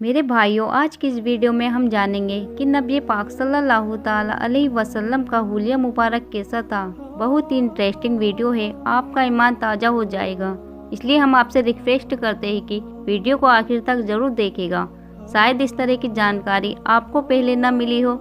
میرے بھائیوں، آج کی اس ویڈیو میں ہم جانیں گے کہ نبی پاک صلی اللہ تعالیٰ علیہ وسلم کا حلیہ مبارک کیسا تھا۔ بہت ہی انٹریسٹنگ ویڈیو ہے، آپ کا ایمان تازہ ہو جائے گا، اس لیے ہم آپ سے ریکویسٹ کرتے ہیں کہ ویڈیو کو آخر تک ضرور دیکھے گا۔ شاید اس طرح کی جانکاری آپ کو پہلے نہ ملی ہو۔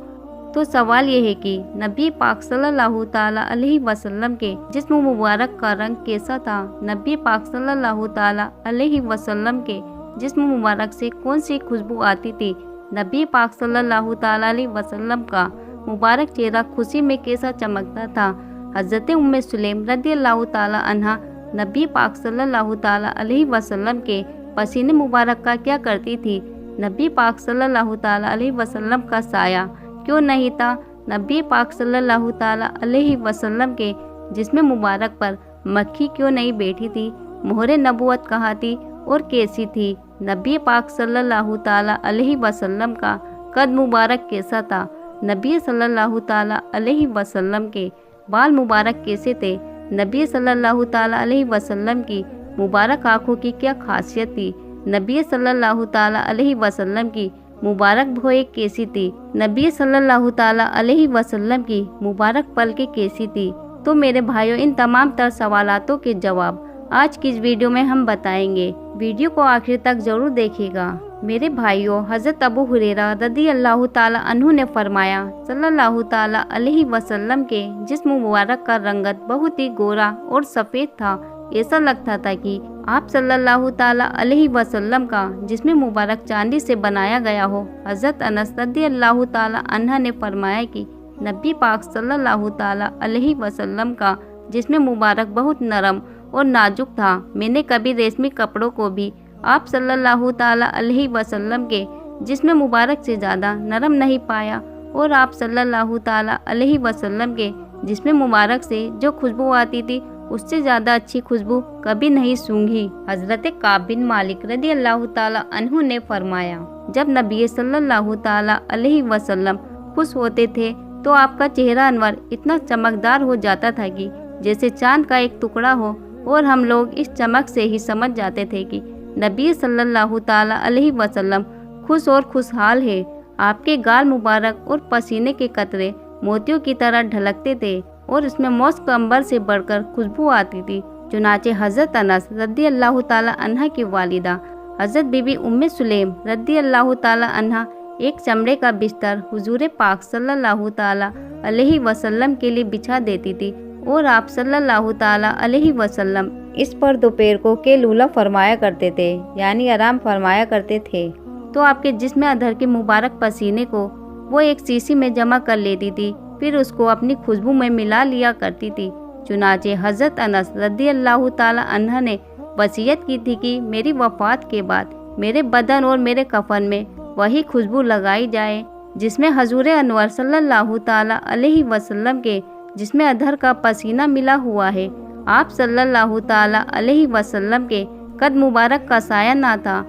تو سوال یہ ہے کہ نبی پاک صلی اللہ تعالیٰ علیہ وسلم کے جسم مبارک کا رنگ کیسا تھا؟ نبی پاک صلی اللہ تعالیٰ علیہ وسلم کے جسم مبارک سے کون سی خوشبو آتی تھی؟ نبی پاک صلی اللہ تعالیٰ علیہ وسلم کا مبارک چہرہ خوشی میں کیسا چمکتا تھا؟ حضرت ام سلیم رضی اللہ تعالیٰ عنہا نبی پاک صلی اللہ تعالیٰ علیہ وسلم کے پسینے مبارک کا کیا کرتی تھی؟ نبی پاک صلی اللہ تعالیٰ علیہ وسلم کا سایہ کیوں نہیں تھا؟ نبی پاک صلی اللہ تعالیٰ علیہ وسلم کے جسم مبارک پر مکھی کیوں نہیں بیٹھی تھی؟ مہر نبوت کہاں تھی اور کیسی تھی؟ نبی پاک صلی اللہ تعالیٰ علیہ وسلم کا قد مبارک کیسا تھا؟ نبی صلی اللہ تعالیٰ علیہ وسلم کے بال مبارک کیسے تھے؟ نبی صلی اللہ تعالیٰ علیہ وسلم کی مبارک آنکھوں کی کیا خاصیت تھی؟ نبی صلی اللہ تعالیٰ علیہ وسلم کی مبارک بھویں کیسی تھی؟ نبی صلی اللہ تعالیٰ علیہ وسلم کی مبارک پلکیں کیسی تھی؟ تو میرے بھائیوں، ان تمام تر سوالاتوں کے جواب آج کی اس ویڈیو میں ہم بتائیں گے۔ ویڈیو کو آخر تک ضرور دیکھیے گا۔ میرے بھائیوں، حضرت ابو ہریرہ رضی اللہ تعالیٰ عنہ نے فرمایا، صلی اللہ تعالیٰ علیہ وسلم کے جسم مبارک کا رنگت بہت ہی گورا اور سفید تھا۔ ایسا لگتا تھا کہ آپ صلی اللہ تعالیٰ علیہ وسلم کا جسم مبارک چاندی سے بنایا گیا ہو۔ حضرت انس رضی اللہ تعالیٰ عنہ نے فرمایا کہ نبی پاک صلی اللہ تعالیٰ علیہ وسلم کا جسم مبارک بہت نرم اور نازک تھا۔ میں نے کبھی ریشمی کپڑوں کو بھی آپ صلی اللہ تعالیٰ علیہ وسلم کے جسم مبارک سے زیادہ نرم نہیں پایا، اور آپ صلی اللہ تعالیٰ علیہ وسلم کے جسم مبارک سے جو خوشبو آتی تھی اس سے زیادہ اچھی خوشبو کبھی نہیں سونگھی۔ حضرت کعب بن مالک رضی اللہ تعالیٰ عنہ نے فرمایا، جب نبی صلی اللہ تعالیٰ علیہ وسلم خوش ہوتے تھے تو آپ کا چہرہ انور اتنا چمکدار ہو جاتا تھا کہ جیسے چاند کا ایک ٹکڑا ہو، اور ہم لوگ اس چمک سے ہی سمجھ جاتے تھے کہ نبی صلی اللہ تعالیٰ علیہ وسلم خوش اور خوشحال ہے۔ آپ کے گال مبارک اور پسینے کے قطرے موتیوں کی طرح ڈھلکتے تھے، اور اس میں مسک عنبر سے بڑھ کر خوشبو آتی تھی۔ چنانچہ حضرت انس رضی اللہ تعالیٰ عنہ کی والدہ حضرت بی بی ام سلیم رضی اللہ تعالیٰ عنہ ایک چمڑے کا بستر حضور پاک صلی اللہ تعالیٰ علیہ وسلم کے لیے بچھا دیتی تھی، اور آپ صلی اللہ تعالیٰ علیہ وسلم اس پر دوپہر کو قیلولہ فرمایا کرتے تھے، یعنی آرام فرمایا کرتے تھے۔ تو آپ کے جسم اطہر کے مبارک پسینے کو وہ ایک شیشی میں جمع کر لیتی تھی، پھر اس کو اپنی خوشبو میں ملا لیا کرتی تھی۔ چنانچہ حضرت انس رضی اللہ تعالیٰ عنہ نے وصیت کی تھی کہ میری وفات کے بعد میرے بدن اور میرے کفن میں وہی خوشبو لگائی جائے جس میں حضور انور صلی اللہ تعالیٰ علیہ وسلم کے جس میں اطہر کا پسینہ ملا ہوا ہے۔ آپ صلی اللہ تعالیٰ علیہ وسلم کے قد مبارک کا سایہ نہ تھا۔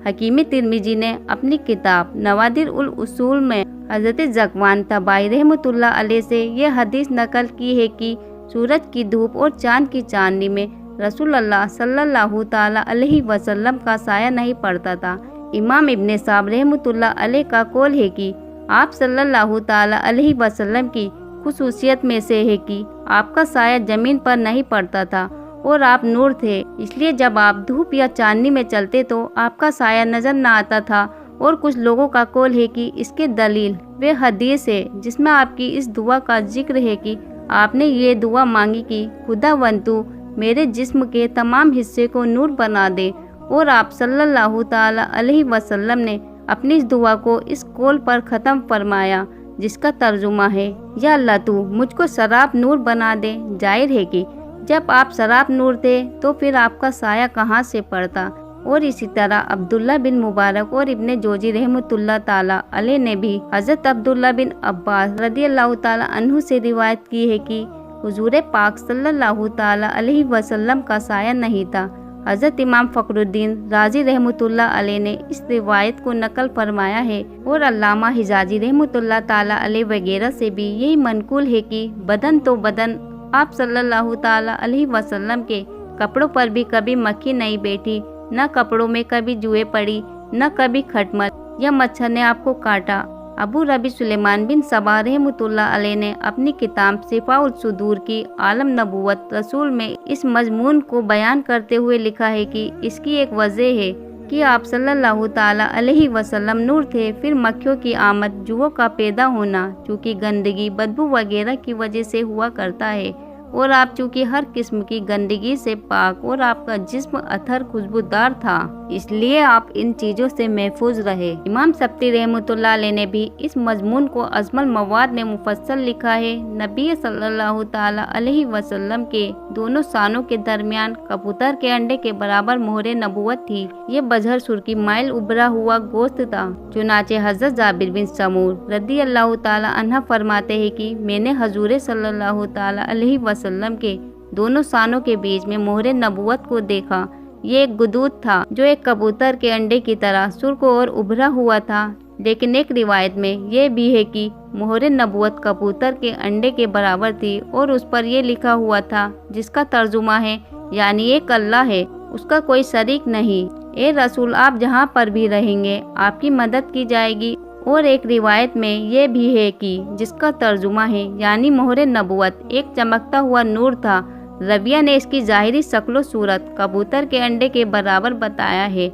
حکیم ترمذی نے اپنی کتاب نوادر الاصول میں حضرت ذکوان طبائی رحمۃ اللہ علیہ سے یہ حدیث نقل کی ہے کہ سورج کی دھوپ اور چاند کی چاندنی میں رسول اللہ صلی اللہ تعالیٰ علیہ وسلم کا سایہ نہیں پڑتا تھا۔ امام ابن صاحب رحمۃ اللہ علیہ کا قول ہے کہ آپ صلی اللہ تعالیٰ علیہ وسلم کی خصوصیت میں سے ہے کہ آپ کا سایہ زمین پر نہیں پڑتا تھا، اور آپ نور تھے، اس لیے جب آپ دھوپ یا چاندنی میں چلتے تو آپ کا سایہ نظر نہ آتا تھا۔ اور کچھ لوگوں کا قول ہے کہ اس کے دلیل وہ حدیث ہے جس میں آپ کی اس دعا کا ذکر ہے کہ آپ نے یہ دعا مانگی کہ خداوند تو میرے جسم کے تمام حصے کو نور بنا دے، اور آپ صلی اللہ تعالیٰ علیہ وسلم نے اپنی اس دعا کو اس قول پر ختم فرمایا، جس کا ترجمہ ہے، یا اللہ تو مجھ کو سراب نور بنا دے۔ ظاہر ہے کہ جب آپ سراب نور تھے تو پھر آپ کا سایہ کہاں سے پڑتا؟ اور اسی طرح عبداللہ بن مبارک اور ابن جوزی رحمۃ اللہ تعالیٰ علیہ نے بھی حضرت عبداللہ بن عباس رضی اللہ تعالیٰ عنہ سے روایت کی ہے کہ حضور پاک صلی اللہ تعالیٰ علیہ وسلم کا سایہ نہیں تھا۔ حضرت امام فخر الدین رازی رحمۃ اللہ علیہ نے اس روایت کو نقل فرمایا ہے، اور علامہ حجازی رحمۃ اللہ تعالیٰ علیہ وغیرہ سے بھی یہی منقول ہے کہ بدن تو بدن، آپ صلی اللہ تعالیٰ علیہ وسلم کے کپڑوں پر بھی کبھی مکھی نہیں بیٹھی، نہ کپڑوں میں کبھی جوئیں پڑی، نہ کبھی کھٹمل، या मच्छर ने आपको काटा। अबू रबी सुलेमान बिन सबा रहमतुल्लाह अलैह ने अपनी किताब शिफाउल सुदूर की आलम नबूवत रसूल में इस मजमून को बयान करते हुए लिखा है कि इसकी एक वजह है कि आप सल्लल्लाहु ताला अलैहि वसल्लम नूर थे, फिर मक्खियों की आमद, जुओं का पैदा होना चूँकि गंदगी बदबू वगैरह की वजह से हुआ करता है, और आप चूँकि हर किस्म की गंदगी से पाक और आपका जिस्म अथर खुशबूदार था, इसलिए आप इन चीज़ों से महफूज रहे। इमाम सब्ती रहमतुल्लाह अलैह ने भी इस मजमून को अजमल मवाद में मुफस्सल लिखा है। नबी सल्लल्लाहु ताला अलैहि वसल्लम के दोनों सानों के दरमियान कबूतर के अंडे के बराबर मोहरे नबूवत थी। ये बजहर सुर्खी माइल उभरा हुआ गोश्त था। चुनाचे हज़रत जाबिर बिन समूर रदी अल्लाह ताला अन्हा फरमाते हैं कि मैंने हजूर सल्लल्लाहु ताला अलैहि वसल्लम के दोनों सानों के बीच में मोहरे नबूवत को देखा। ये एक गुदूद था जो एक कबूतर के अंडे की तरह सुर्ख और उभरा हुआ था, लेकिन एक रिवायत में यह भी है कि मोहरे नबूवत कबूतर के अंडे के बराबर थी और उस पर यह लिखा हुआ था, जिसका तर्जुमा है यानी एक अल्लाह है, उसका कोई शरीक नहीं। ए रसूल, आप जहाँ पर भी रहेंगे आपकी मदद की जाएगी। और एक रिवायत में यह भी है कि जिसका तर्जुमा है यानी मोहरे नबूवत एक चमकता हुआ नूर था। रबिया ने इसकी ज़ाहिरी शक्ल सूरत कबूतर के अंडे के बराबर बताया है।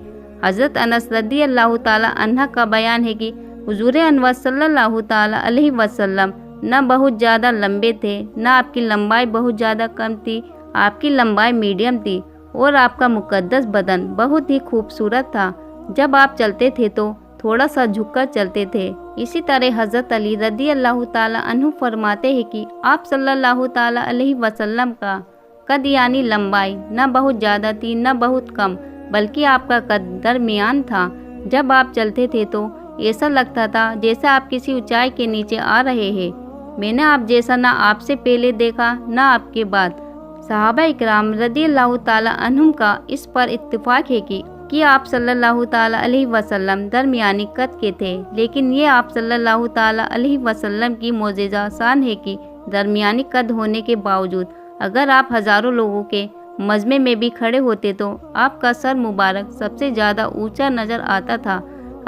हज़रत अनस रदी अल्लाह ताला अन्हा का बयान है कि हुजूर अनवर सल्लल्लाहु ताला अलैहि वसल्लम न बहुत ज़्यादा लंबे थे, न आपकी लंबाई बहुत ज़्यादा कम थी, आपकी लंबाई मीडियम थी और आपका मुकद्दस बदन बहुत ही खूबसूरत था। जब आप चलते थे तो थोड़ा सा झुककर चलते थे। इसी तरह हज़रत अली रदी अल्लाह ताला अन्हु फरमाते हैं कि आप सल्लल्लाहु ताला अलैहि वसल्लम का कद यानी लंबाई न बहुत ज़्यादा थी न बहुत कम, बल्कि आपका कद दरमियान था। जब आप चलते थे तो ऐसा लगता था जैसे आप किसी ऊंचाई के नीचे आ रहे हैं। मैंने आप जैसा ना आपसे पहले देखा ना आपके बाद। सहाबा इकराम रदी अल्लाह ताला अन्हुम का इस पर इत्तिफाक है कि आप सल्लल्लाहु ताला अलैहि वसल्लम दरमियानी कद के थे, लेकिन ये आप सल्लल्लाहु ताला अलैहि वसल्लम की मोजिज़ा शान है कि दरमियानी कद होने के बावजूद अगर आप हज़ारों लोगों के मजमे में भी खड़े होते तो आपका सर मुबारक सबसे ज़्यादा ऊंचा नज़र आता था।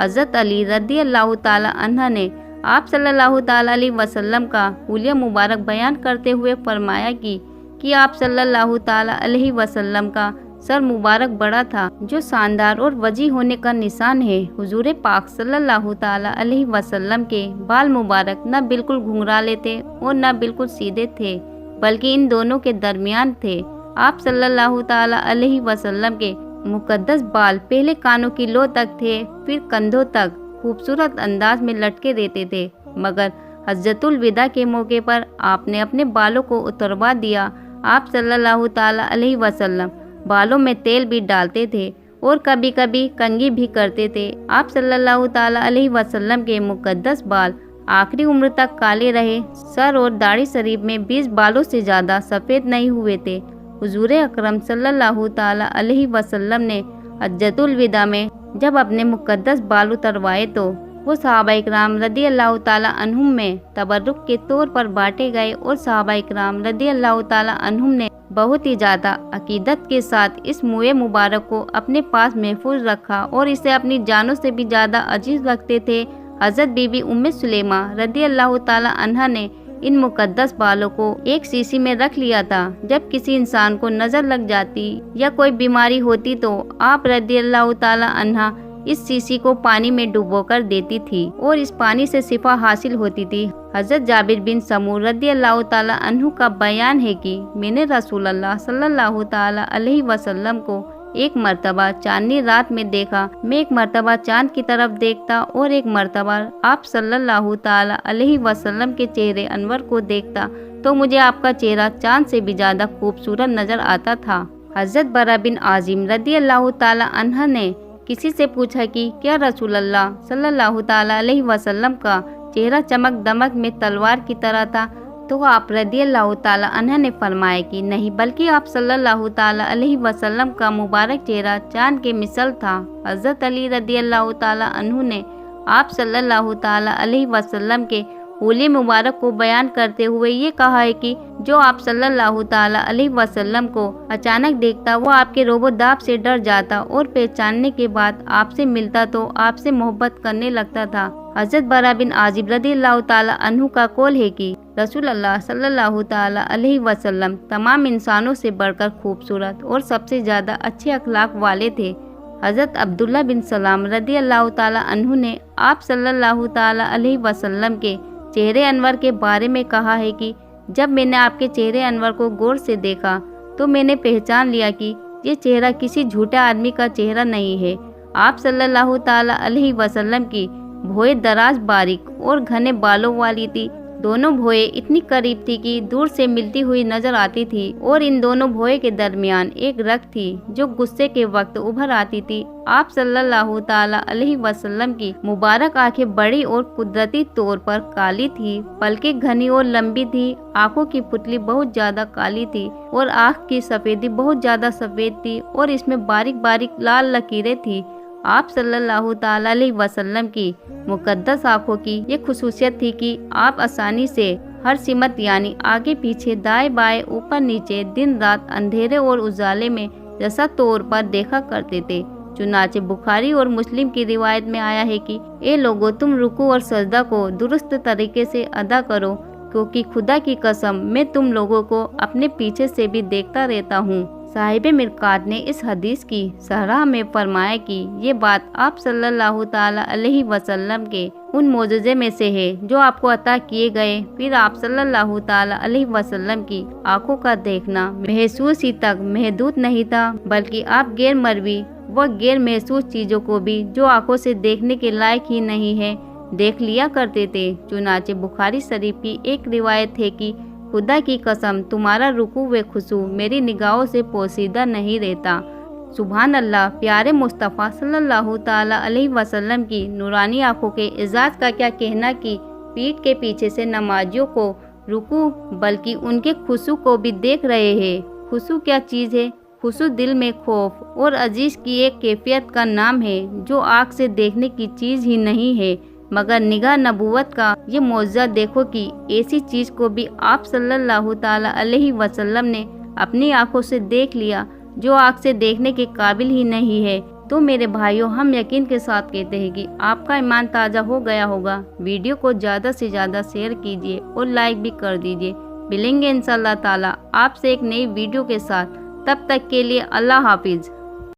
हज़रत अली रदी अल्लाह ताला अन्हा ने आप सल्लल्लाहु ताला अलैहि वसल्लम का हुलिया मुबारक बयान करते हुए फरमाया कि आप सल्लल्लाहु ताला अलैहि वसल्लम का सर मुबारक बड़ा था, जो शानदार और वजी होने का निशान है। हुजूर पाक सल्लल्लाहु ताला अलैहि वसल्लम के बाल मुबारक न बिल्कुल घुंघराले थे और न बिल्कुल सीधे थे, बल्कि इन दोनों के दरमियान थे। आप सल्लल्लाहु ताला अलैहि वसल्लम के मुकद्दस बाल पहले कानों की लो तक थे, फिर कंधों तक खूबसूरत अंदाज में लटके रहते थे, मगर हज्जतुल विदा के मौके पर आपने अपने बालों को उतरवा दिया। आप सल्लल्लाहु ताला अलैहि वसल्लम बालों में तेल भी डालते थे और कभी कभी कंघी भी करते थे। आप सल्लल्लाहु ताला अलैहि वसल्लम के मुकद्दस बाल आखिरी उम्र तक काले रहे। सर और दाढ़ी शरीफ में 20 बालों से ज़्यादा सफ़ेद नहीं हुए थे। हुजूर अकरम सल्लल्लाहु ताला अलैहि वसल्लम ने हज्जतुल विदा में जब अपने मुकद्दस बाल उतरवाए तो वो सहाबा इकराम रदी अल्लाह ताला अन्हुम में तबर्रुक के तौर पर बांटे गए और सहाबा इकराम रदी अल्लाह ताला अन्हुम ने बहुत ही ज़्यादा अकीदत के साथ इस मुए मुबारक को अपने पास महफूज रखा और इसे अपनी जानों से भी ज़्यादा अजीज रखते थे। हज़रत बीबी उम्मे सुलेमा रदी अल्लाह ताला अन्हा ने इन मुकद्दस बालों को एक शीशी में रख लिया था। जब किसी इंसान को नज़र लग जाती या कोई बीमारी होती तो आप रदी अल्लाह ताला अन्हा इस शीशी को पानी में डुबोकर देती थी और इस पानी से शिफा हासिल होती थी। हज़रत जाबिर बिन समूर रदी अल्लाह ताला अन्हु का बयान है कि मैंने रसूल अल्लाह सल्लल्लाहु ताला अलैहि वसल्लम को एक मर्तबा चांदनी रात में देखा। मैं एक मर्तबा चांद की तरफ देखता और एक मर्तबा आप सल्लल्लाहु ताला अलैहि वसल्लम के चेहरे अनवर को देखता तो मुझे आपका चेहरा चांद से भी ज़्यादा खूबसूरत नज़र आता था। हज़रत बरा बिन आजिम रदी अल्लाह ताला अन्हा ने किसी से पूछा कि क्या रसूल अल्लाह सल्लल्लाहु ताला अलैहि वसल्लम का चेहरा चमक दमक में तलवार की तरह था, तो आप रदी अल्लाह ताला अन्हा ने फरमाया कि नहीं, बल्कि आप सल्लल्लाहु ताला अलैहि वसल्लम का मुबारक चेहरा चांद के मिसल था। हज़रत अली रदी अल्लाह ताला अन्हु ने आप सल्लल्लाहु ताला अलैहि वसल्लम के हुलिया मुबारक को बयान करते हुए ये कहा है कि जो आप सल्लल्लाहु ताला अलैहि वसल्लम को अचानक देखता वो आपके रोबोदाब से डर जाता और पहचानने के बाद आपसे मिलता तो आपसे मोहब्बत करने लगता था। हजरत बरा बिन आजिब रदियल्लाहु ताला अन्हु का कौल है कि रसूल अल्लाह सल्लल्लाहु ताला अलैहि वसल्लम तमाम इंसानों से बढ़कर खूबसूरत और सबसे ज़्यादा अच्छे अखलाक वाले थे। हज़रत अब्दुल्ला बिन सलाम रदियल्लाहु ताला अन्हु ने आप सल्लल्लाहु ताला अलैहि वसल्लम के चेहरे अनवर के बारे में कहा है कि जब मैंने आपके चेहरे अनवर को गौर से देखा तो मैंने पहचान लिया कि ये चेहरा किसी झूठे आदमी का चेहरा नहीं है। आप सल्लल्लाहु ताला अलैहि वसल्लम की भौहें दराज बारीक और घने बालों वाली थी। दोनों भौहें इतनी करीब थी कि दूर से मिलती हुई नजर आती थी और इन दोनों भौहें के दरमियान एक रग थी जो गुस्से के वक्त उभर आती थी। आप सल्लल्लाहु ताला अलैहि वसल्लम की मुबारक आंखें बड़ी और कुदरती तौर पर काली थी, पलकें घनी और लंबी थी, आंखों की पुतली बहुत ज्यादा काली थी और आँख की सफेदी बहुत ज्यादा सफेद थी और इसमें बारीक बारीक लाल लकीरें थी। आप सल्लल्लाहु ताला अलैहि वसल्लम की मुकद्दस आँखों की ये खुसूसियत थी कि आप आसानी से हर सिमत यानी आगे पीछे दाएं बाएं ऊपर नीचे दिन रात अंधेरे और उजाले में जैसा तौर पर देखा करते थे। चुनाचे बुखारी और मुस्लिम की रिवायत में आया है कि ए लोगों तुम रुकू और सजदा को दुरुस्त तरीके से अदा करो क्योंकि खुदा की कसम मैं तुम लोगों को अपने पीछे से भी देखता रहता हूँ। साहिब मिरकात ने इस हदीस की सरह में फरमाया कि ये बात आप सल्लल्लाहु ताला अलैहि वसल्लम के उन मोजज़े में से है जो आपको अता किए गए। फिर आप सल्लल्लाहु ताला अलैहि वसल्लम की आंखों का देखना महसूस ही तक महदूद नहीं था बल्कि आप गैर मरवी व गैर महसूस चीज़ों को भी जो आंखों से देखने के लायक ही नहीं है देख लिया करते थे। चुनाचे बुखारी शरीफ की एक रिवायत है कि खुदा की कसम तुम्हारा रुकू व खुशू मेरी निगाहों से पोशीदा नहीं रहता। सुभान अल्लाह। प्यारे मुस्तफ़ा सल्लल्लाहु ताला अलैहि वसल्लम की नूरानी आंखों के एजाज का क्या कहना कि पीठ के पीछे से नमाजियों को रुकू बल्कि उनके खुशू को भी देख रहे हैं। खुशू क्या चीज़ है? खुशू दिल में खौफ और अजीज की एक कैफियत का नाम है जो आँख से देखने की चीज़ ही नहीं है मगर निगाह नबूवत का ये मौजज़ा देखो कि ऐसी चीज़ को भी आप सल्लल्लाहु ताला अलैहि वसल्लम ने अपनी आंखों से देख लिया जो आँख से देखने के काबिल ही नहीं है। तो मेरे भाइयों हम यकीन के साथ कहते हैं कि आपका ईमान ताज़ा हो गया होगा। वीडियो को ज़्यादा से ज़्यादा शेयर कीजिए और लाइक भी कर दीजिए। मिलेंगे इंशाअल्लाह ताला आपसे एक नई वीडियो के साथ। तब तक के लिए अल्लाह हाफिज़।